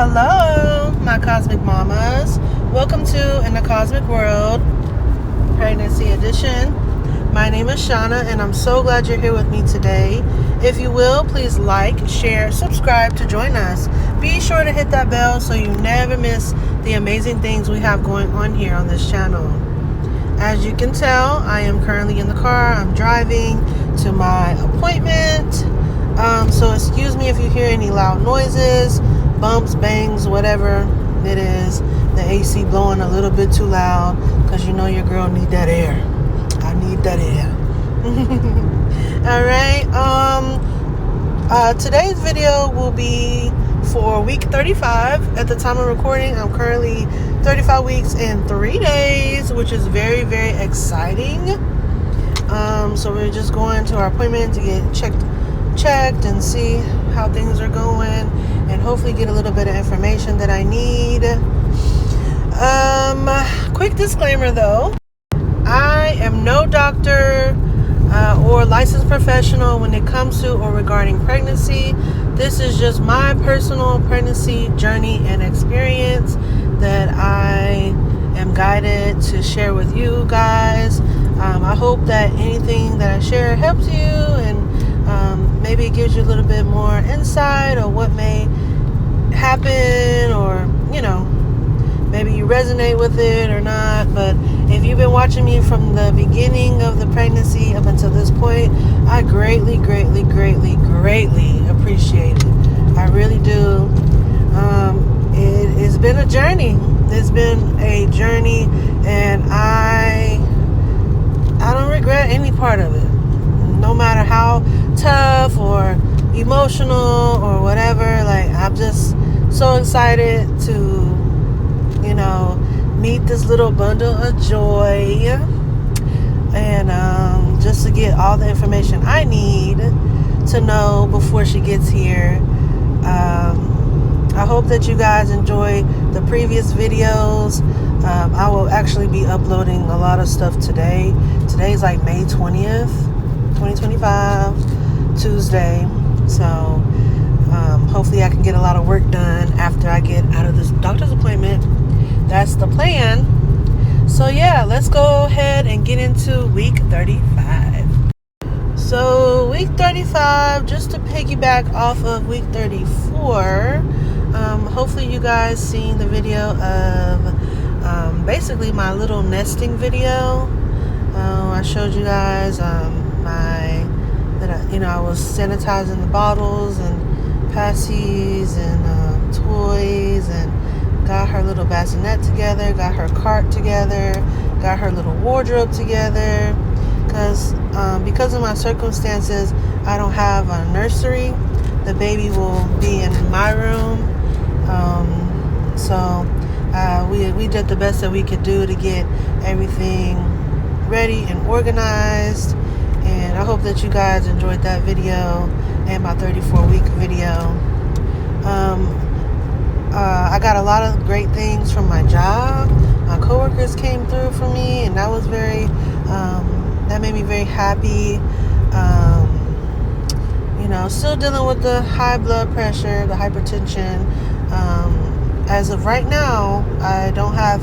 Hello, my cosmic mamas. Welcome to In the Cosmic World, Pregnancy Edition. My name is Shonna, and I'm so glad you're here with me today. If you will, please like, share, subscribe to join us. Be sure to hit that bell so you never miss the amazing things we have going on here on this channel. As you can tell, I am currently in the car. I'm driving to my appointment. So excuse me if you hear any loud noises, bumps, bangs, whatever it is. The AC blowing a little bit too loud because you know your girl need that air. I need that air. All right. Today's video will be for week 35. At the time of recording, I'm currently 35 weeks and 3 days, which is very, very exciting. So we're just going to our appointment to get checked and see how things are going, and hopefully get a little bit of information that I need. Quick disclaimer though, I am no doctor or licensed professional when it comes to or regarding pregnancy. This is just my personal pregnancy journey and experience that I am guided to share with you guys. I hope that anything that I share helps you, and maybe it gives you a little bit more insight or what may happen, or maybe you resonate with it or not. But if you've been watching me from the beginning of the pregnancy up until this point, I greatly appreciate it. I really do. It's been a journey. It's been a journey, and I don't regret any part of it. No matter how tough or emotional or whatever, like, I'm just so excited to, meet this little bundle of joy, and just to get all the information I need to know before she gets here. I hope that you guys enjoy the previous videos. I will actually be uploading a lot of stuff today. Today's like May 20th, 2025, Tuesday. So hopefully I can get a lot of work done after I get out of this doctor's appointment. That's the plan. So yeah, let's go ahead and get into week 35. So week 35, just to piggyback off of week 34, hopefully you guys seen the video of basically my little nesting video. I showed you guys I was sanitizing the bottles and passies and toys, and got her little bassinet together, got her cart together, got her little wardrobe together. Because of my circumstances, I don't have a nursery. The baby will be in my room. So we did the best that we could do to get everything ready and organized. And I hope that you guys enjoyed that video and my 34-week video. I got a lot of great things from my job. My coworkers came through for me, and that was that made me very happy. Still dealing with the high blood pressure, the hypertension. As of right now, I don't have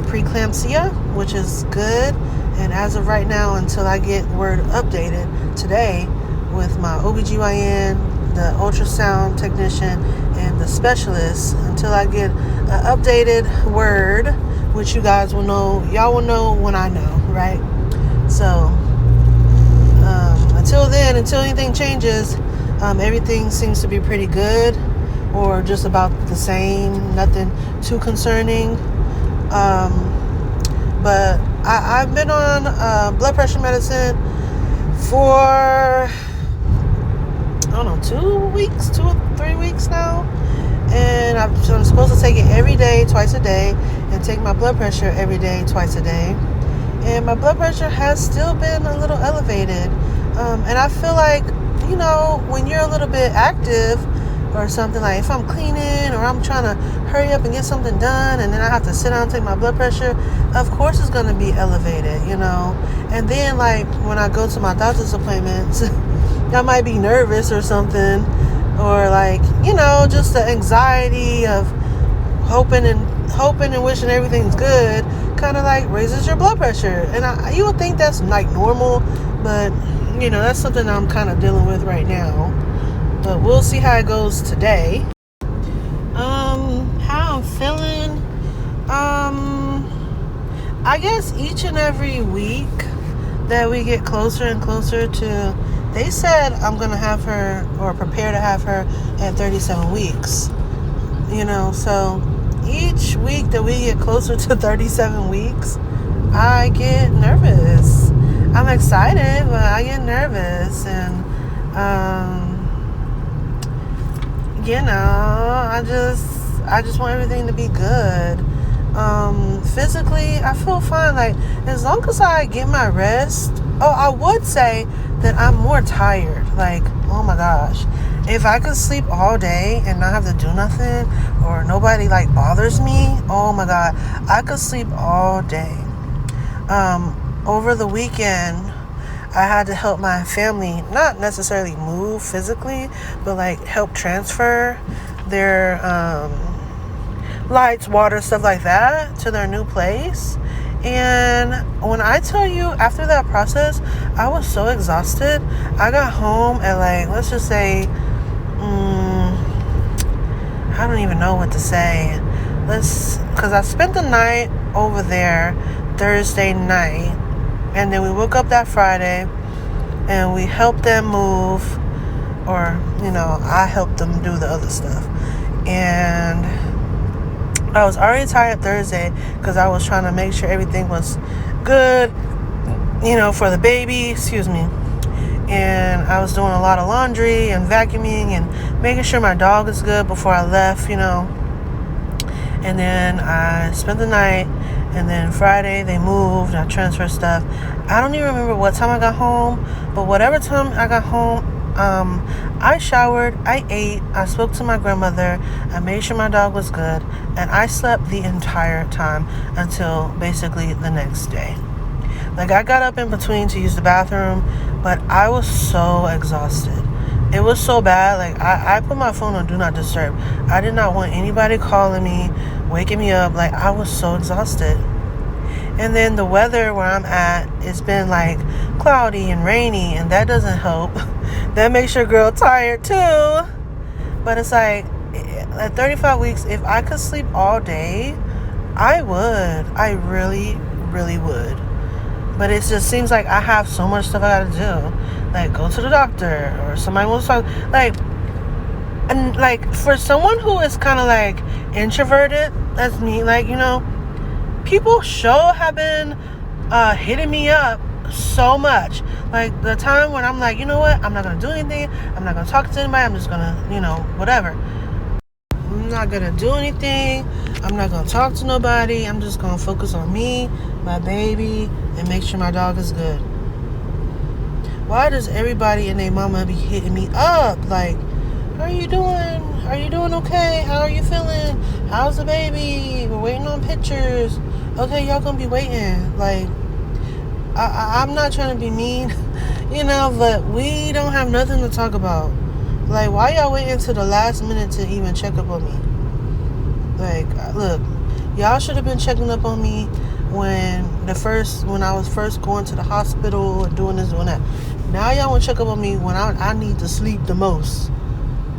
preeclampsia, which is good. And as of right now, until I get word updated today with my OBGYN, the ultrasound technician, and the specialist, until I get an updated word, which you guys will know, y'all will know when I know, right? So until then, until anything changes, everything seems to be pretty good, or just about the same, nothing too concerning. But I've been on blood pressure medicine for 2 or 3 weeks now, and I'm supposed to take it every day, twice a day, and take my blood pressure every day, twice a day. And my blood pressure has still been a little elevated, and I feel like, when you're a little bit active or something, like if I'm cleaning or I'm trying to hurry up and get something done, and then I have to sit down and take my blood pressure, of course it's going to be elevated, and then, like, when I go to my doctor's appointments, I might be nervous or something, or like, you know, just the anxiety of hoping and wishing everything's good kind of like raises your blood pressure. And you would think that's like normal, but you know, that's something I'm kind of dealing with right now. But we'll see how it goes today. How I'm feeling. I guess each and every week that we get closer and closer to, they said I'm gonna have her, or prepare to have her at 37 weeks. You know, so each week that we get closer to 37 weeks, I get nervous. I'm excited, but I get nervous. And, you know, I just want everything to be good. Physically, I feel fine. Like, as long as I get my rest. Oh, I would say that I'm more tired. Like, oh my gosh. If I could sleep all day and not have to do nothing, or nobody like bothers me, oh my God, I could sleep all day. Over the weekend, I had to help my family, not necessarily move physically, but like help transfer their lights, water, stuff like that to their new place. And when I tell you, after that process, I was so exhausted. I got home at like, let's just say, I don't even know what to say. Because I spent the night over there Thursday night, and then we woke up that Friday, and we helped them move, or, you know, I helped them do the other stuff. And I was already tired Thursday because I was trying to make sure everything was good, you know, for the baby, and I was doing a lot of laundry and vacuuming and making sure my dog is good before I left, you know. And then I spent the night, and then Friday they moved, I transferred stuff. I don't even remember what time I got home, but whatever time I got home, I showered, I ate, I spoke to my grandmother, I made sure my dog was good, and I slept the entire time until basically the next day. Like, I got up in between to use the bathroom, but I was so exhausted. It was so bad. Like, I put my phone on Do Not Disturb. I did not want anybody calling me, waking me up. Like, I was so exhausted. And then the weather where I'm at, it's been like cloudy and rainy, and that doesn't help. That makes your girl tired too. But it's like, at 35 weeks, if I could sleep all day, I would. I really, really would. But it just seems like I have so much stuff I gotta do. Like, go to the doctor, or somebody wants to talk. Like, and like, for someone who is kind of like introverted, that's me, like, you know, people have been hitting me up so much. Like, the time when I'm like, you know what, I'm not gonna do anything, I'm not gonna talk to anybody, I'm just gonna, you know, whatever. I'm not gonna do anything, I'm not gonna talk to nobody, I'm just gonna focus on me, my baby, and make sure my dog is good. Why does everybody and their mama be hitting me up? Like, how are you doing? Are you doing okay? How are you feeling? How's the baby? We're waiting on pictures. Okay, y'all gonna be waiting. Like, I'm not trying to be mean, you know, but we don't have nothing to talk about. Like, why y'all waiting till the last minute to even check up on me? Like, look, y'all should have been checking up on me when I was first going to the hospital and doing this, doing that. Now y'all want to check up on me when I need to sleep the most.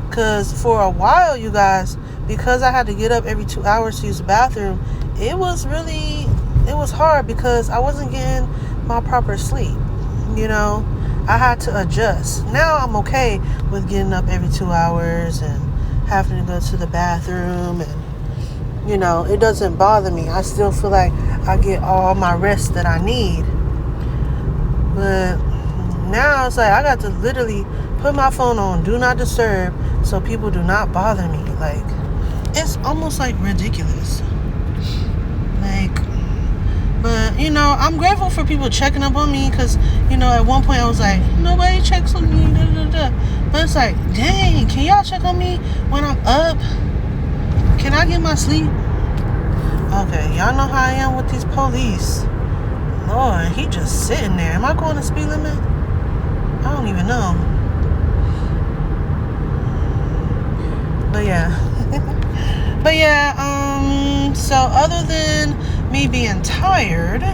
Because for a while, you guys, because I had to get up every 2 hours to use the bathroom, it was hard because I wasn't getting my proper sleep. You know, I had to adjust. Now I'm okay with getting up every 2 hours and having to go to the bathroom, and, you know, it doesn't bother me. I still feel like I get all my rest that I need. But now it's like I got to literally put my phone on Do Not Disturb so people do not bother me. Like, it's almost like ridiculous. Like, but, you know, I'm grateful for people checking up on me, because, you know, at one point I was like, nobody checks on me, da, da, da. But it's like, dang, can y'all check on me when I'm up? Can I get my sleep? Okay, y'all know how I am with these police. Lord, he just sitting there. Am I going the speed limit? I don't even know. But yeah, so other than me being tired,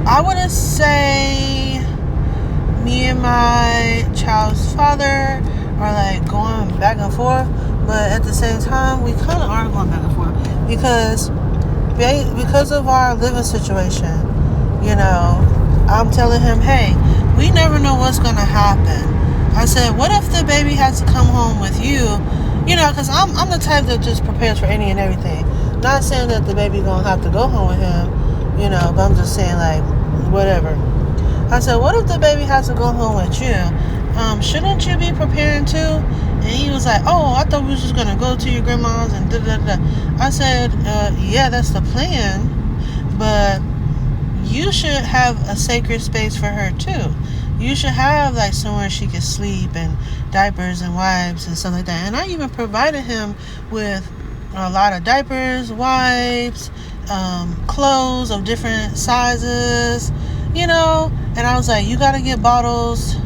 I wouldn't say me and my child's father are like going back and forth, but at the same time, we kind of are going back and forth because of our living situation. I'm telling him, hey, we never know what's gonna happen. I said, what if the baby has to come home with you? Because I'm the type that just prepares for any and everything. Not saying that the baby gonna have to go home with him, but I'm just saying, like, whatever. I said, what if the baby has to go home with you? Shouldn't you be preparing too? And he was like, oh, I thought we was just gonna go to your grandma's and da-da-da. I said, yeah, that's the plan, but you should have a sacred space for her too. You should have like somewhere she could sleep and diapers and wipes and stuff like that. And I even provided him with a lot of diapers, wipes, clothes of different sizes, and I was like, you got to get bottles.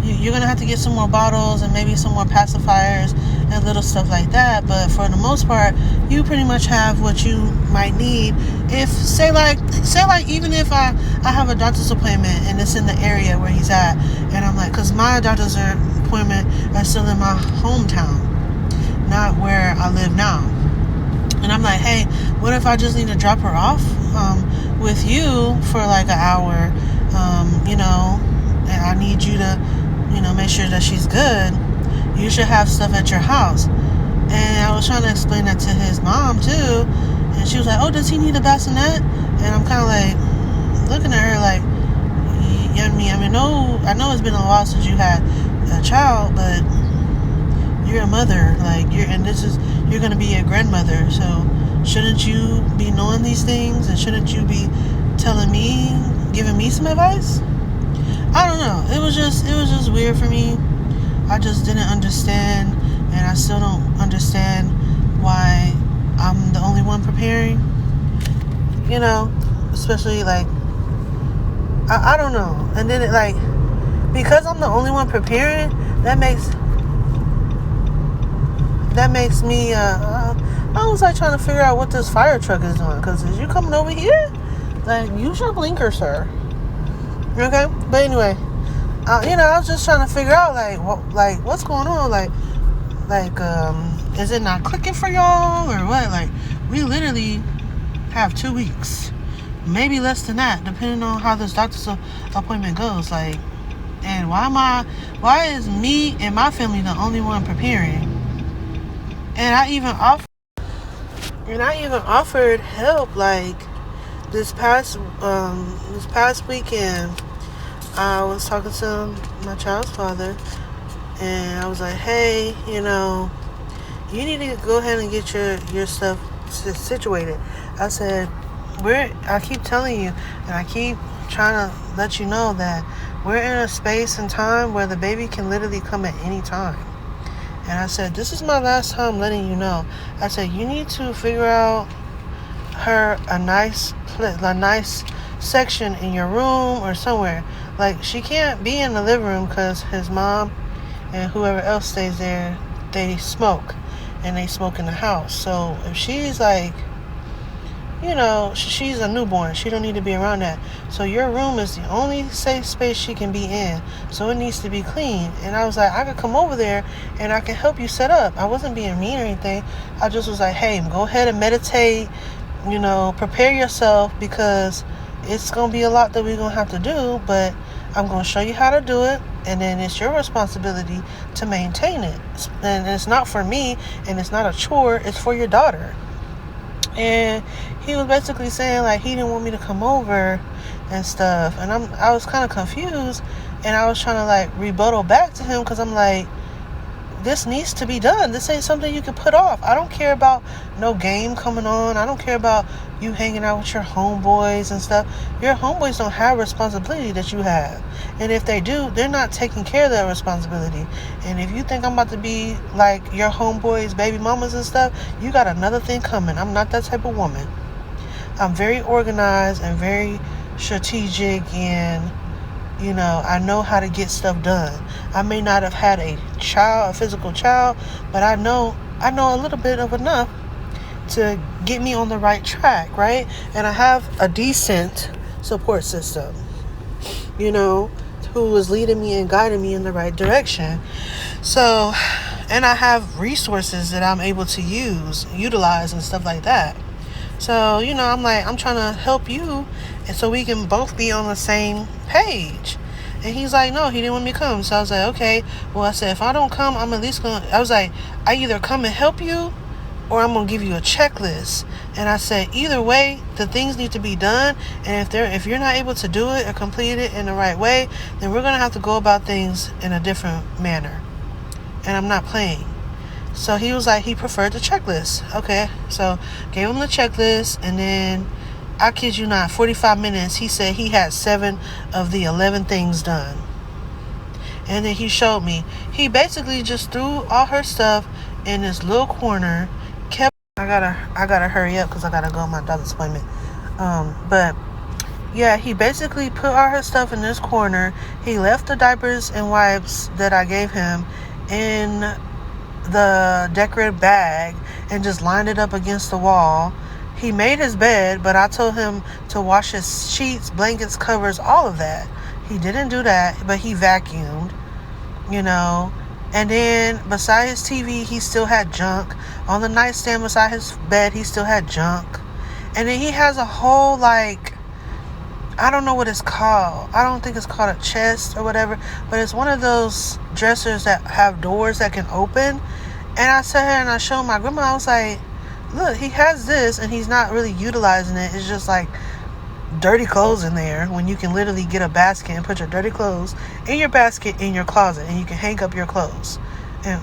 You're going to have to get some more bottles and maybe some more pacifiers and little stuff like that. But for the most part, you pretty much have what you might need. If, say like even if I have a doctor's appointment and it's in the area where he's at, and I'm like, because my doctor's appointment is still in my hometown, not where I live now. And I'm like, hey, what if I just need to drop her off with you for like an hour, and I need you to, make sure that she's good. You should have stuff at your house. And I was trying to explain that to his mom too, and she was like, oh, does he need a bassinet? And I'm kind of like looking at her like, I know it's been a while since you had a child, but you're a mother, like you're gonna be a grandmother, so shouldn't you be knowing these things, and shouldn't you be giving me some advice? I don't know. It was just weird for me. I just didn't understand, and I still don't understand why I'm the only one preparing. Especially like I don't know. And then because I'm the only one preparing, that makes me I was like trying to figure out what this fire truck is doing, because is you coming over here? Like, use your blinker, sir. Okay, but anyway, I was just trying to figure out what's going on, is it not clicking for y'all or what? Like, we literally have 2 weeks, maybe less than that, depending on how this doctor's appointment goes. Like, and why is me and my family the only one preparing? And I even offered help. Like this past weekend, I was talking to my child's father, and I was like, hey, you need to go ahead and get your stuff situated. I said, I keep telling you, and I keep trying to let you know that we're in a space and time where the baby can literally come at any time. And I said, this is my last time letting you know. I said, you need to figure out her a nice section in your room or somewhere. Like, she can't be in the living room because his mom and whoever else stays there, they smoke. And they smoke in the house. So if she's like, she's a newborn, she don't need to be around that. So your room is the only safe space she can be in. So it needs to be clean. And I was like, I could come over there and I can help you set up. I wasn't being mean or anything. I just was like, hey, go ahead and meditate, prepare yourself, because it's going to be a lot that we're going to have to do, but I'm going to show you how to do it, and then it's your responsibility to maintain it. And it's not for me, and it's not a chore, it's for your daughter. And he was basically saying like he didn't want me to come over and stuff, and I was kind of confused, and I was trying to like rebuttal back to him, because I'm like, this needs to be done. This ain't something you can put off. I don't care about no game coming on. I don't care about you hanging out with your homeboys and stuff. Your homeboys don't have responsibility that you have. And if they do, they're not taking care of that responsibility. And if you think I'm about to be like your homeboys, baby mamas and stuff, you got another thing coming. I'm not that type of woman. I'm very organized and very strategic, and I know how to get stuff done. I may not have had a physical child, but I know a little bit of enough to get me on the right track, right? And I have a decent support system, who is leading me and guiding me in the right direction. So, and I have resources that I'm able to utilize and stuff like that. So, I'm trying to help you, and so we can both be on the same page. And he's like, no, he didn't want me to come. So I was like, okay. Well, I said, if I don't come, I'm at least going to, I was like, I either come and help you, or I'm going to give you a checklist. And I said, either way, the things need to be done. And if you're not able to do it or complete it in the right way, then we're going to have to go about things in a different manner. And I'm not playing. So he was like, he preferred the checklist. Okay. So gave him the checklist. And then, I kid you not, 45 minutes, he said he had 7 of the 11 things done. And then he showed me. He basically just threw all her stuff in this little corner. I gotta hurry up because I gotta go on my doctor's appointment. But yeah, he basically put all her stuff in this corner. He left the diapers and wipes that I gave him in the decorative bag and just lined it up against the wall. He made his bed, but I told him to wash his sheets, blankets, covers, all of that. He didn't do that, but he vacuumed, And then beside his TV, he still had junk. On the nightstand beside his bed, he still had junk. And then he has a whole, I don't know what it's called. I don't think it's called a chest or whatever, but it's one of those dressers that have doors that can open. And I sat here and I showed my grandma, I was like, look, he has this and he's not really utilizing it. It's just dirty clothes in there when you can literally get a basket and put your dirty clothes in your basket in your closet and you can hang up your clothes. And,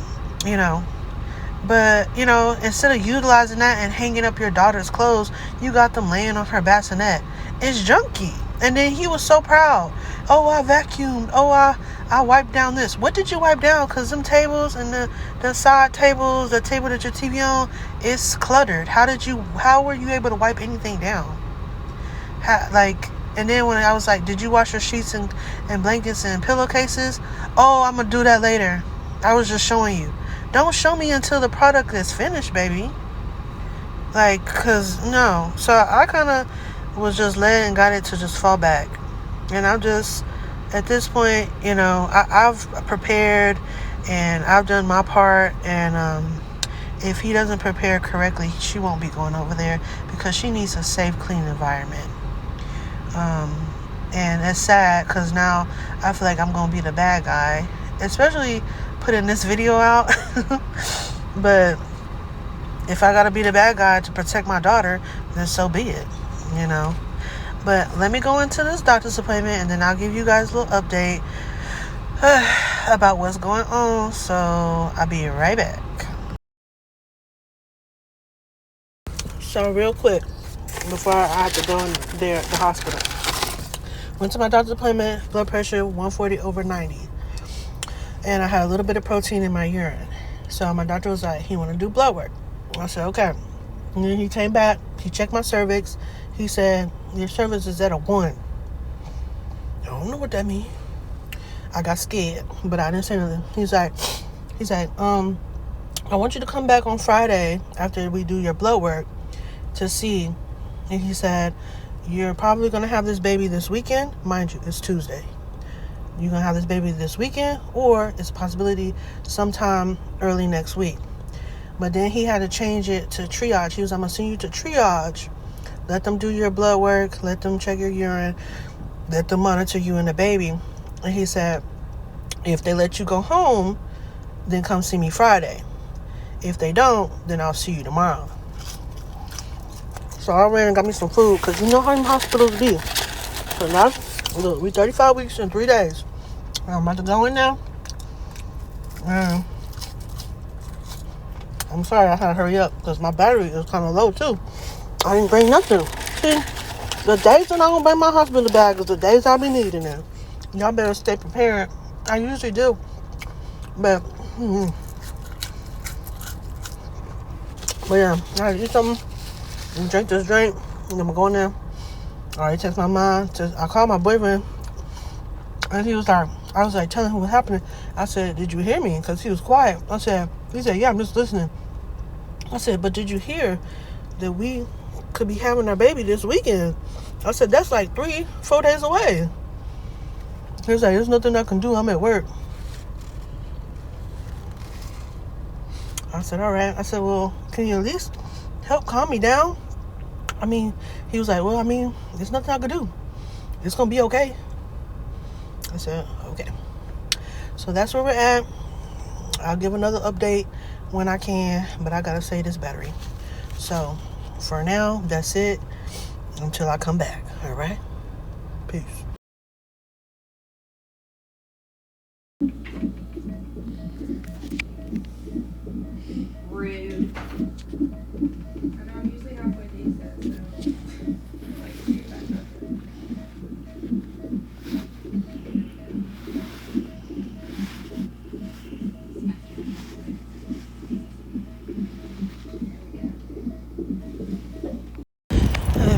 but, instead of utilizing that and hanging up your daughter's clothes, you got them laying on her bassinet. It's junky. And then he was so proud. Oh, I vacuumed. Oh, I wiped down this. What did you wipe down? Because them tables and the side tables, the table that your TV on, is cluttered. How were you able to wipe anything down? And then when I was like, did you wash your sheets and blankets and pillowcases? Oh, I'm going to do that later. I was just showing you. Don't show me until the product is finished, baby. Because, no. So I kind of was just letting got it to just fall back. And I'm just, at this point, I've prepared and I've done my part. And if he doesn't prepare correctly, she won't be going over there because she needs a safe, clean environment. And it's sad because now I feel like I'm going to be the bad guy, especially putting this video out. But if I got to be the bad guy to protect my daughter, then so be it, But let me go into this doctor's appointment and then I'll give you guys a little update about what's going on. So I'll be right back. So real quick, before I have to go in there at the hospital. Went to my doctor's appointment, blood pressure 140/90. And I had a little bit of protein in my urine. So my doctor was like, he want to do blood work. I said, okay. And then he came back, he checked my cervix. He said, your cervix is at a 1. I don't know what that means. I got scared, but I didn't say nothing. He's like, I want you to come back on Friday after we do your blood work to see. And he said, you're probably going to have this baby this weekend. Mind you, it's Tuesday. You're going to have this baby this weekend, or it's a possibility sometime early next week. But then he had to change it to triage. He was, I'm going to send you to triage. Let them do your blood work. Let them check your urine. Let them monitor you and the baby. And he said, if they let you go home, then come see me Friday. If they don't, then I'll see you tomorrow. So I ran and got me some food, because you know how them hospitals be. So now, look, we 35 weeks and 3 days. I'm about to go in now. And I'm sorry I had to hurry up, because my battery is kind of low, too. I didn't bring nothing. See, the days that I don't bring my hospital bag is the days I'll be needing it. Y'all better stay prepared. I usually do. But yeah, I gotta eat something and drink this drink. And I'm gonna go in there. I already text my mom. I called my boyfriend. And he was like, I was like telling him what happened. I said, did you hear me? Because he was quiet. He said, yeah, I'm just listening. I said, but did you hear that we could be having our baby this weekend? I said, that's like 3-4 days away. He was like, there's nothing I can do. I'm at work. I said, all right. I said, well, can you at least help calm me down? I mean, he was like, well, I mean, there's nothing I can do. It's going to be okay. I said, okay. So that's where we're at. I'll give another update when I can, but I got to save this battery. So for now, that's it until I come back. All right? Peace. Rude. And I'm usually halfway decent, so I like to get back up.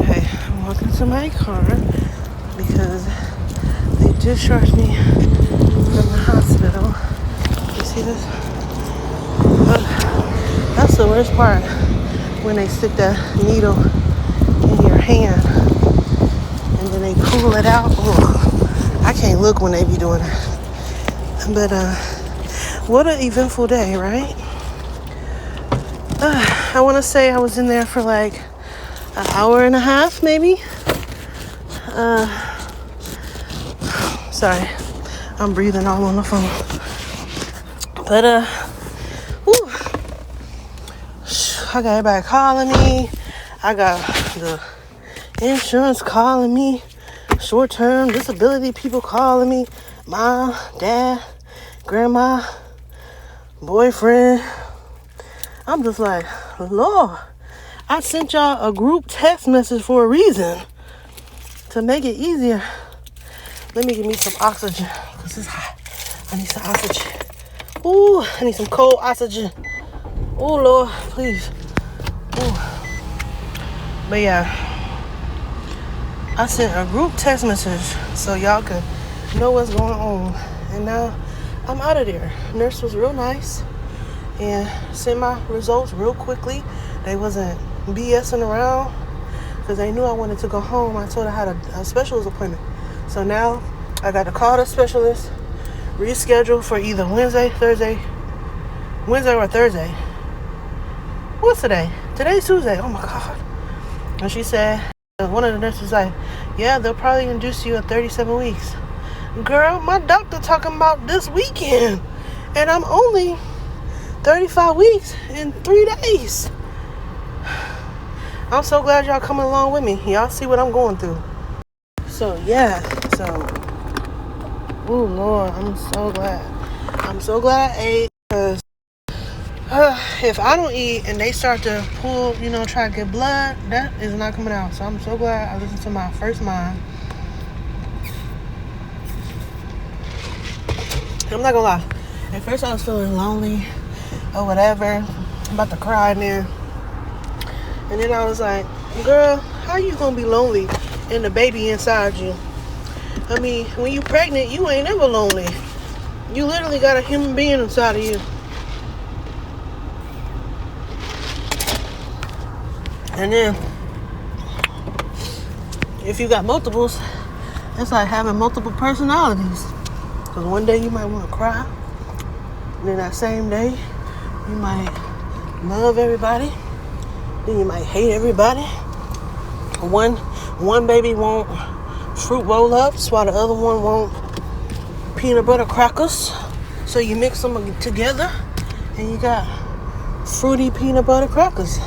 Okay, I'm walking to my car because they discharged me from the hospital. You see this? That's the worst part, when they stick that needle in your hand and then they pull it out. Ugh. I can't look when they be doing it. But what an eventful day, right? I want to say I was in there for like an hour and a half, maybe. Sorry, I'm breathing all on the phone. But whew, I got everybody calling me. I got the insurance calling me. Short-term disability people calling me. Mom, dad, grandma, boyfriend. I'm just like, Lord, I sent y'all a group text message for a reason. To make it easier. Let me get me some oxygen. Because it's hot. I need some oxygen. Ooh, I need some cold oxygen. Oh, Lord, please. Ooh. But yeah. I sent a group text message so y'all could know what's going on. And now I'm out of there. Nurse was real nice and sent my results real quickly. They wasn't BSing around because they knew I wanted to go home. I told her I had a specialist appointment. So now I got to call the specialist, reschedule for either Wednesday or Thursday. What's today? Today's Tuesday. Oh my God. And she said, one of the nurses was like, yeah, they'll probably induce you at 37 weeks. Girl, my doctor talking about this weekend. And I'm only 35 weeks in 3 days. I'm so glad y'all coming along with me. Y'all see what I'm going through. So, yeah. So, oh, Lord, I'm so glad. I'm so glad I ate because if I don't eat and they start to pull, try to get blood, that is not coming out. So I'm so glad I listened to my first mind. I'm not gonna lie. At first I was feeling lonely or whatever. I'm about to cry in there. And then I was like, girl, how you gonna be lonely and the baby inside you? I mean, when you pregnant, you ain't ever lonely. You literally got a human being inside of you. And then, if you got multiples, it's like having multiple personalities. Because one day you might want to cry. And then that same day, you might love everybody. Then you might hate everybody. One baby want fruit roll-ups while the other one want peanut butter crackers. So you mix them together and you got fruity peanut butter crackers.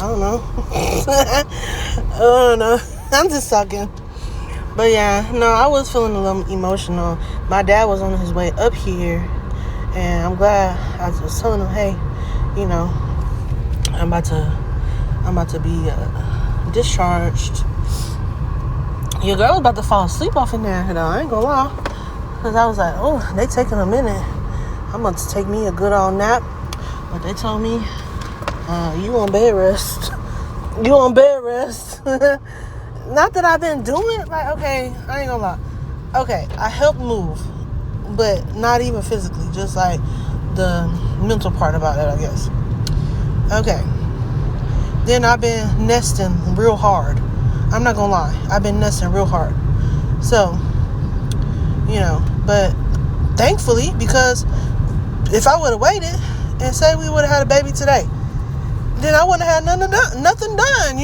I don't know. I don't know. I'm just talking. But yeah, no, I was feeling a little emotional. My dad was on his way up here, and I'm glad. I was telling him, hey, I'm about to be discharged. Your girl was about to fall asleep off in there, though. I ain't gonna lie, because I was like, oh, they taking a minute. I'm about to take me a good old nap, but they told me, you on bed rest. You on bed rest. Not that I've been doing it. Like, okay, I ain't gonna lie. okay, I help move, but not even physically, just like the mental part about it, I guess. Okay. Then I've been nesting real hard. I'm not gonna lie. I've been nesting real hard. So, but thankfully, because if I would have waited and say we would have had a baby today, then I wouldn't have had nothing done.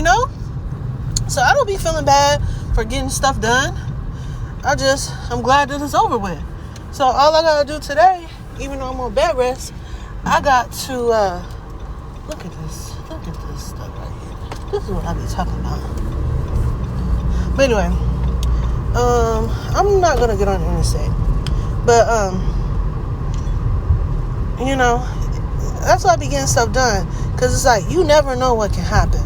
So I don't be feeling bad for getting stuff done. I'm glad that it's over with. So all I gotta do today, even though I'm on bed rest, I got to look at this stuff right here. This is what I be talking about. But anyway, I'm not gonna get on the interstate, but that's why I be getting stuff done, because it's like you never know what can happen.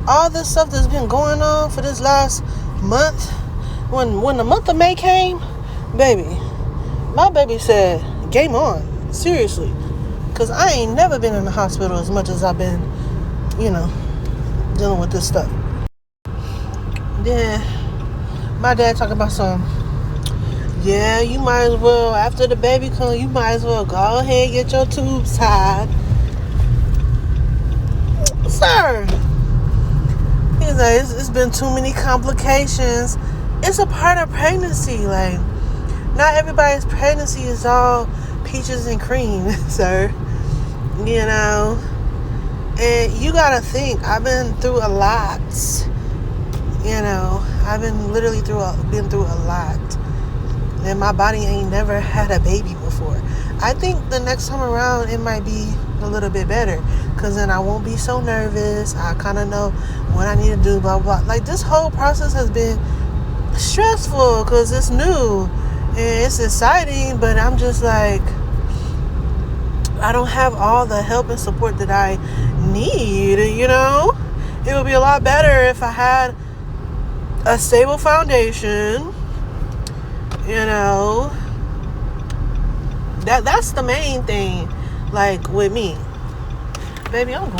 All this stuff that's been going on for this last month, when the month of May came, my baby said, game on, seriously, because I ain't never been in the hospital as much as I've been, dealing with this stuff. Then my dad talking about yeah, you might as well, after the baby comes, you might as well go ahead and get your tubes tied. Sir, he's like, it's been too many complications. It's a part of pregnancy. Like, not everybody's pregnancy is all peaches and cream, sir. And you gotta think, I've been through a lot. I've been literally been through a lot. And my body ain't never had a baby before. I think the next time around it might be a little bit better, because then I won't be so nervous. I kind of know what I need to do, blah, blah. Like, this whole process has been stressful because it's new and it's exciting, but I'm just like, I don't have all the help and support that I need. It would be a lot better if I had a stable foundation. That's the main thing, like, with me. Baby, I'm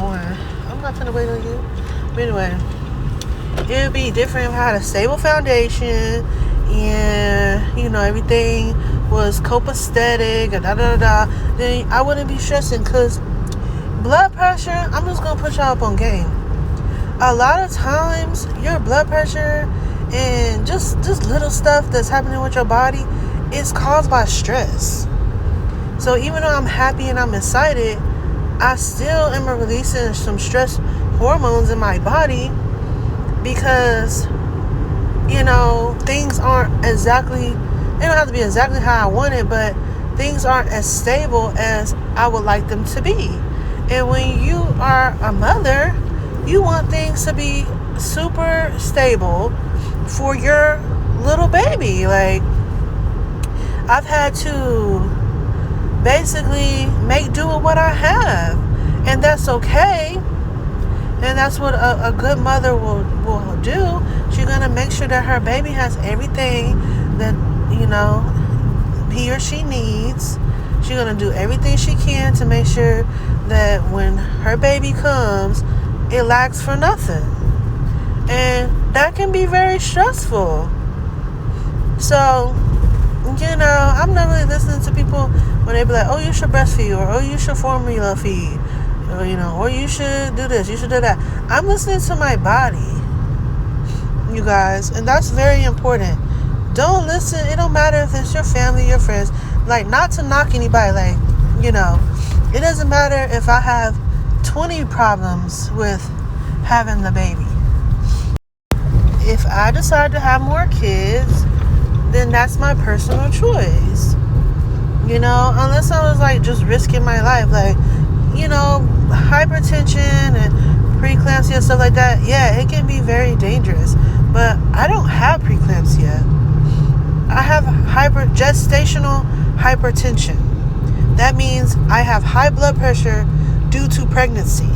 not gonna wait on you. But anyway, it would be different if I had a stable foundation and, everything was copacetic and then I wouldn't be stressing, because blood pressure, I'm just gonna put y'all up on game. A lot of times your blood pressure and just little stuff that's happening with your body is caused by stress. So even though I'm happy and I'm excited, I still am releasing some stress hormones in my body, because things aren't exactly, they don't have to be exactly how I want it, but things aren't as stable as I would like them to be. And when you are a mother, you want things to be super stable for your little baby. Like, I've had to basically make do with what I have, and that's okay. And that's what a good mother will do. She's gonna make sure that her baby has everything that he or she needs. She's gonna do everything she can to make sure that when her baby comes, it lacks for nothing. And that can be very stressful. So, I'm not really listening to people when they be like, oh, you should breastfeed, or oh, you should formula feed, or you should do this, you should do that. I'm listening to my body, you guys, and that's very important. Don't listen, it don't matter if it's your family, your friends, like, not to knock anybody, like, it doesn't matter if I have 20 problems with having the baby. If I decide to have more kids, then that's my personal choice. Unless I was like just risking my life, like, hypertension and preeclampsia and stuff like that. Yeah, it can be very dangerous. But I don't have preeclampsia. I have gestational hypertension. That means I have high blood pressure due to pregnancy.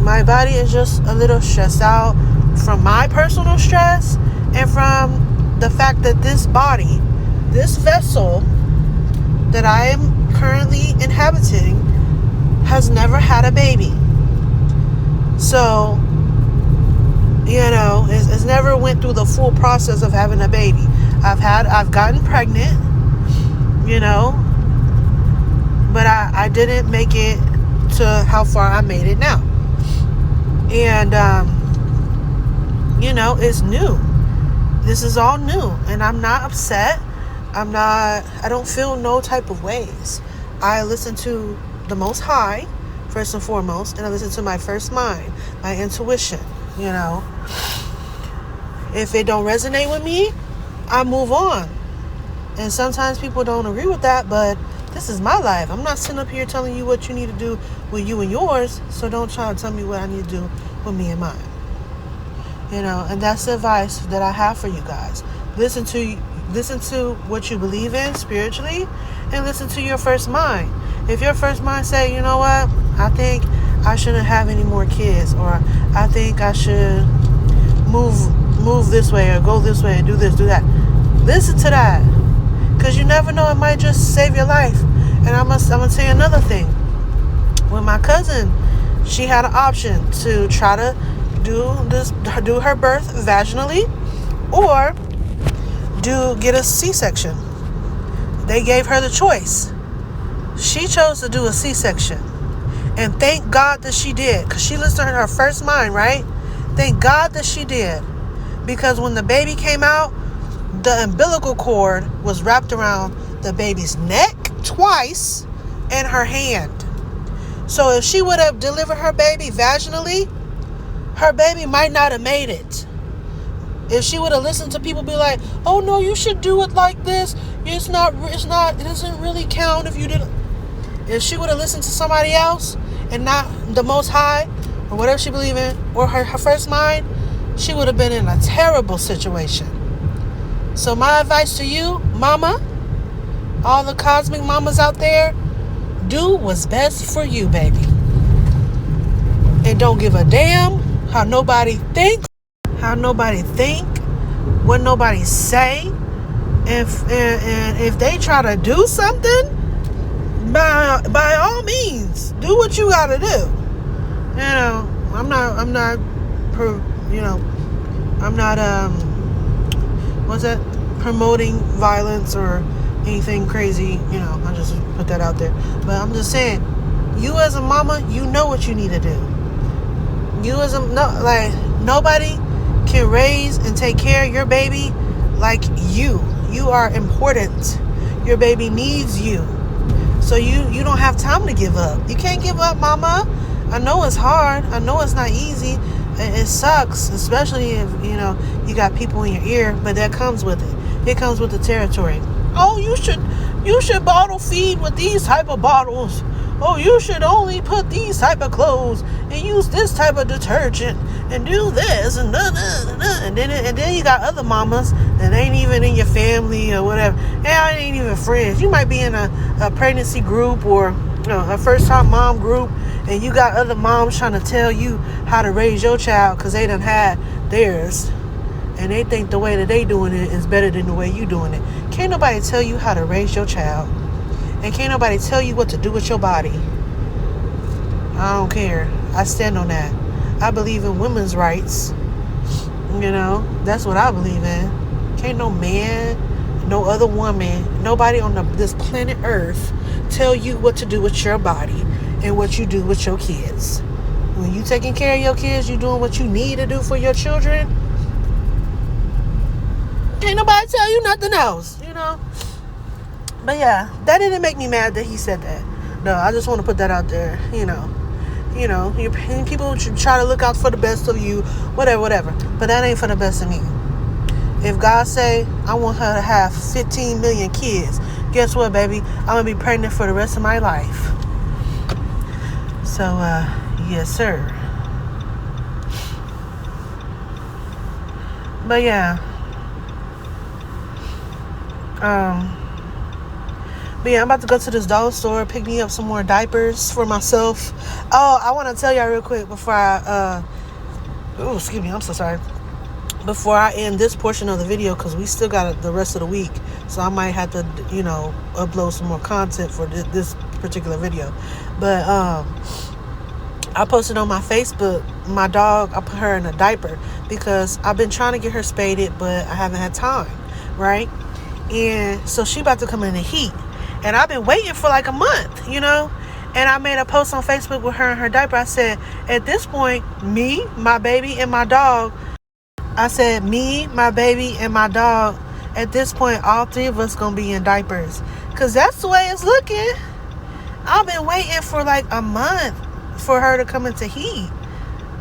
My body is just a little stressed out from my personal stress and from the fact that this body, this vessel that I am currently inhabiting, has never had a baby. So, it's never went through the full process of having a baby. I've gotten pregnant, you know, but I didn't make it to how far I made it now. And, you know, it's new. This is all new. And I'm not upset. I don't feel no type of ways. I listen to the Most High, first and foremost, and I listen to my first mind, my intuition, you know. If it don't resonate with me, I move on. And sometimes people don't agree with that, but this is my life. I'm not sitting up here telling you what you need to do with you and yours, so don't try to tell me what I need to do with me and mine. You know, and that's the advice that I have for you guys. Listen to what you believe in spiritually, and listen to your first mind. If your first mind say, you know what, I think I shouldn't have any more kids, or I think I should move this way, or go this way, and do this, do that. Listen to that, because you never know, it might just save your life. And I'm gonna say another thing. With my cousin, she had an option to try to do her birth vaginally, or get a C-section. They gave her the choice. She chose to do a C-section, and thank God that she did, because she listened to her first mind, right? Thank God that she did, because when the baby came out, the umbilical cord was wrapped around the baby's neck twice and her hand. So if she would have delivered her baby vaginally, her baby might not have made it. If she would have listened to people be like, oh no, you should do it like this. It doesn't really count if you didn't. If she would have listened to somebody else and not the Most High or whatever she believed in, or her first mind, she would have been in a terrible situation. So my advice to you, mama, all the cosmic mamas out there, do what's best for you, baby. And don't give a damn how nobody thinks, what nobody say. If they try to do something, by all means, do what you gotta do. You know, I'm not promoting violence or anything crazy. You know, I just put that out there. But I'm just saying, you as a mama, you know what you need to do. Nobody can raise and take care of your baby like you. You are important. Your baby needs you. So you don't have time to give up. You can't give up, mama. I know it's hard. I know it's not easy. It sucks, especially if, you know, you got people in your ear, but that comes with it. It comes with the territory. Oh, you should bottle feed with these type of bottles. Oh, you should only put these type of clothes and use this type of detergent and do this and and then you got other mamas that ain't even in your family or whatever. And ain't even friends. You might be in a pregnancy group, or a first time mom group, and you got other moms trying to tell you how to raise your child because they done had theirs, and they think the way that they doing it is better than the way you doing it. Can't nobody tell you how to raise your child, and can't nobody tell you what to do with your body. I don't care. I stand on that. I believe in women's rights. You know, that's what I believe in. Can't no man, no other woman, nobody on this planet Earth tell you what to do with your body and what you do with your kids. When you taking care of your kids, you doing what you need to do for your children. Can't nobody tell you nothing else, you know. But yeah, that didn't make me mad that he said that. No, I just want to put that out there, you know, people should try to look out for the best of you, whatever. But that ain't for the best of me. If God say, I want her to have 15 million kids, guess what, baby? I'm going to be pregnant for the rest of my life. So, yes, sir. But yeah. But yeah, I'm about to go to this dollar store, pick me up some more diapers for myself. Oh, I want to tell y'all real quick before excuse me, I'm so sorry. Before I end this portion of the video, because we still got the rest of the week, so I might have to, upload some more content for this particular video. But I posted on my Facebook, my dog, I put her in a diaper because I've been trying to get her spaded, but I haven't had time. right? And so she about to come in the heat. And I've been waiting for like a month, you know? And I made a post on Facebook with her in her diaper. I said, at this point, me, my baby, and my dog, I said, me, my baby, and my dog, at this point, all three of us gonna be in diapers. Because that's the way it's looking. I've been waiting for like a month for her to come into heat.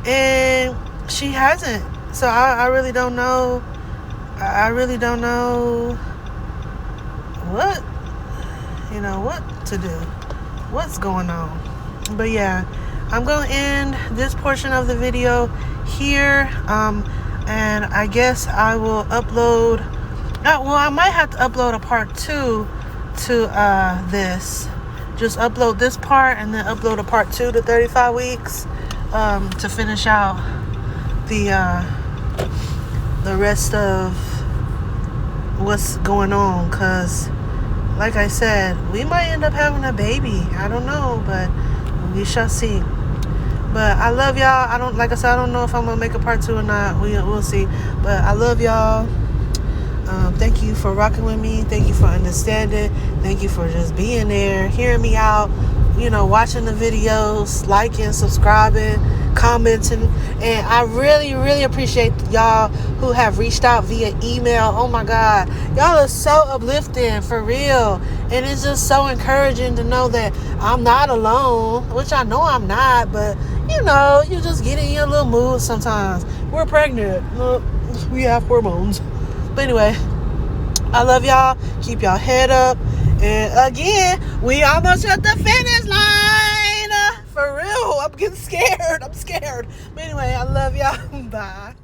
And she hasn't. So I really don't know. I really don't know what to do. What's going on? But yeah, I'm going to end this portion of the video here. And I guess I will upload. I might have to upload a part 2 to this. Just upload this part and then upload a part 2 to 35 weeks to finish out the rest of what's going on. Because like I said, we might end up having a baby. I don't know, but we shall see. But I love y'all. I don't know if I'm gonna make a part 2 or not. We'll see. But I love y'all. Thank you for rocking with me. Thank you for understanding. Thank you for just being there, hearing me out, watching the videos, liking, subscribing, commenting. And I really, really appreciate y'all who have reached out via email. Oh my God. Y'all are so uplifting, for real. And it's just so encouraging to know that I'm not alone, which I know I'm not, but you just get in your little mood sometimes. We're pregnant. We have hormones. But anyway, I love y'all. Keep y'all head up. And again, we almost at the finish line. For real. I'm getting scared. But anyway, I love y'all. Bye.